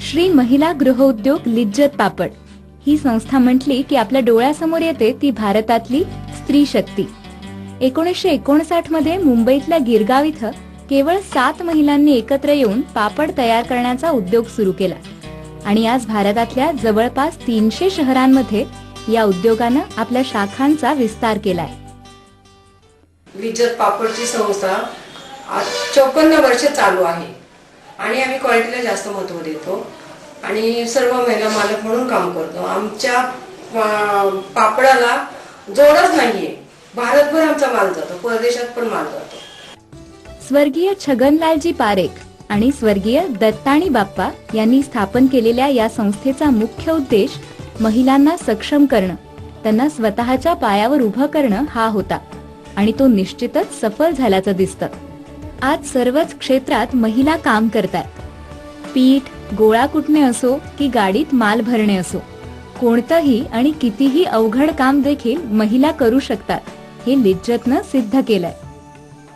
श्री महिला गृहउद्योग लिज्जत पापड ही संस्था म्हटली की आपल्या डोळ्यासमोर येते ती भारतातली स्त्री शक्ती। 1959 मध्ये मुंबईतल्या गिरगाव इथं केवळ 7 महिलांनी एकत्र येऊन पापड तयार करण्याचा उद्योग सुरू केला आणि आज भारतातल्या जवळपास 300 शहरांमध्ये या उद्योगानं आपल्या शाखांचा विस्तार केलाय। लिज्जत पापडची संस्था आज 54 वर्ष चालू आहे आणि आम्ही क्वालिटीला जास्त महत्त्व देतो आणि सर्व महिला मालक म्हणून काम करतो। आमच्या पापडाला जोडच नाहीये, भारतभर आमचा माल जातो, परदेशात पण माल जातो। स्वर्गीय छगनलालजी पारेख आणि स्वर्गीय दत्ताणी बाप्पा यांनी स्थापन केलेल्या या संस्थेचा मुख्य उद्देश महिलांना सक्षम करणं, त्यांना स्वतःच्या पायावर उभं करणं हा होता आणि तो निश्चितच सफल झाल्याचं दिसतं। आज सर्वच क्षेत्रात महिला काम करतात। पीठ, गोळा कुटणे असो की गाडीत माल भरणे असो, कोणतंही आणि कितीही अवघड काम देखील महिला करू शकतात, हे लिज्जतनं सिद्ध केलंय।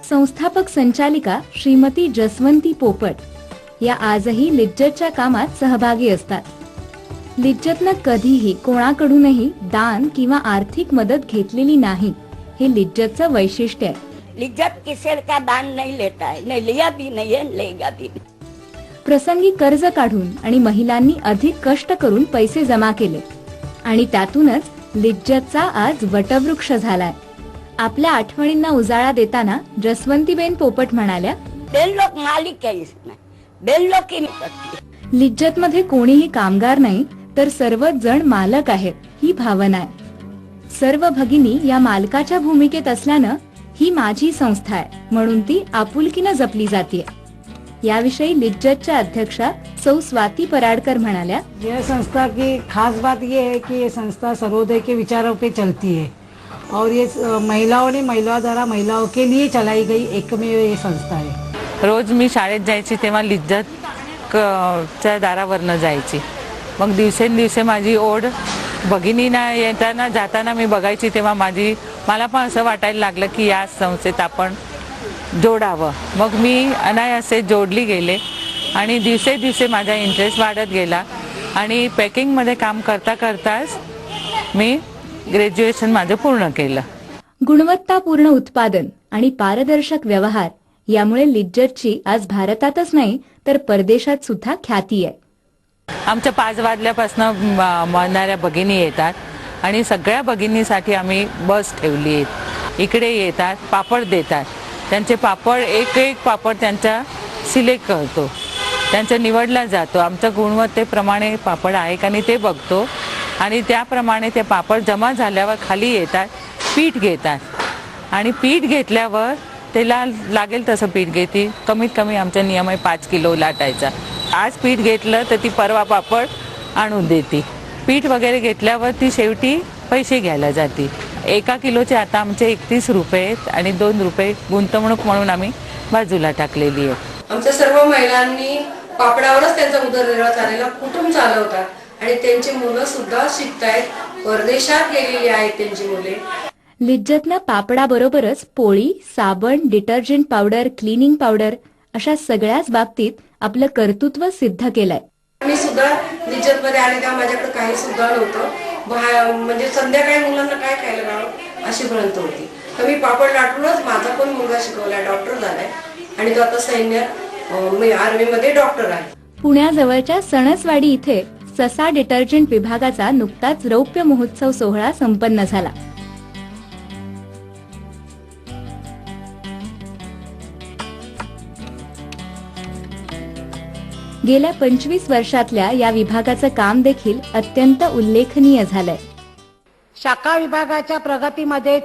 संस्थापक संचालिका श्रीमती जसवंती पोपट या आजही लिज्जतच्या कामात सहभागी असतात। लिज्जतनं कधीही कोणाकडूनही दान किंवा आर्थिक मदत घेतलेली नाही, हे लिज्जतचं वैशिष्ट्य आहे। लिज्जत किसी का दान नहीं लेता है, नहीं लिया भी नहीं है, लेगा भी नहीं। प्रसंगी कर्ज काढून आणि महिलांनी अधिक कष्ट करून पैसे जमा केले आणि त्यातूनच लिज्जतचा आज वटवृक्ष झालाय। आपल्या आठवणींना उजाळा देताना जसवंतीबेन पोपट म्हणाल्या, बेन लोग मालिक है इसमें, बेन लोग की नहीं करती। लिज्जत मध्ये कोणीही कामगार नाही तर सर्वच जण मालक आहेत, ही भावना आहे। सर्व भगिनी या मालकाच्या भूमिकेत असल्यानं ही माझी संस्था आहे म्हणून ती आपुलकीनं जपली जाते। याविषयी लिज्जतच्या अध्यक्षा सौ स्वाती पराडकर म्हणाल्या, यह संस्था की खास बात यह है कि ये संस्था सर्वोदय के विचारों पे चलती है और ये महिलाओं ने महिला द्वारा महिलाओं के लिए चलाई गई एकमेव ये संस्था है। रोज मी शाळेत जायची तेव्हा लिज्जतच्या दारावरनं जायची, मग दिवसेंदिवस माझी ओढ भगिनींना येताना जाताना मी बघायची तेव्हा मला पण असं वाटायला लागलं की या संस्थेत आपण जोडावं। मग मी अनायासे जोडली गेले आणि दिवसेंदिवस माझा इंटरेस्ट वाढत गेला आणि पॅकिंगमध्ये काम करता करताच मी ग्रॅज्युएशन माझं पूर्ण केलं। गुणवत्तापूर्ण उत्पादन आणि पारदर्शक व्यवहार यामुळे लिज्जतची आज भारतातच नाही तर परदेशात सुद्धा ख्याती आहे। आमच्या 5 वाजल्यापासून म्हणणाऱ्या भगिनी येतात आणि सगळ्या भगिनींसाठी आम्ही बस ठेवली आहे। इकडे येतात, पापड देतात, त्यांचे पापड एक पापड त्यांचा सिलेक्ट करतो, त्यांचा निवडला जातो। आमच्या गुणवत्तेप्रमाणे पापड आहे का नाही ते बघतो आणि त्याप्रमाणे ते पापड जमा झाल्यावर खाली येतात, पीठ घेतात आणि पीठ घेतल्यावर त्याला लागेल तसं पीठ घेते। कमीत कमी आमचा नियम आहे 5 किलो लाटायचा। आज पीठ घेतलं तर ती परवा पापड आणून देते। पीठ वगैरे घेतल्यावर ती शेवटी पैसे घ्यायला जाते। 1 किलोचे आता आमचे 31 रुपये आहेत आणि 2 रुपये गुंतवणूक म्हणून आम्ही बाजूला टाकलेली आहे। आमच्या सर्व महिलांनी पापडावरच त्यांचा उदरनिर्वाह चाललेला, कुटुंब चालवतात आणि त्यांची मुलं सुद्धा शिकतायत, परदेशात गेलेली आहेत त्यांची मुले। लिज्जतनं पापडाबरोबरच पोळी, साबण, डिटर्जंट पावडर, क्लिनिंग पावडर अशा सगळ्याच बाबतीत आपलं कर्तृत्व सिद्ध केलंय। मी सुद्धा लिज्जत मध्ये आले तेव्हा माझ्याकडे काही सुद्धा नव्हतं, म्हणजे संध्याकाळी मुलांना काय खायला द्यावं अशी भ्रांत होती। तर मी पापड लाटूनच माझा पण मुलगा शिकवला, डॉक्टर झालाय आणि तो आता आर्मी मध्ये डॉक्टर आहे। पुण्याजवळच्या सणसवाडी इथे ससा डिटर्जंट विभागाचा नुकताच रौप्य महोत्सव सोहळा संपन्न झाला। गेल्या 25 वर्षातल्या या विभागाचं काम देखील अत्यंत उल्लेखनीय झालंय। शाखा विभागाच्या प्रगतीमध्येच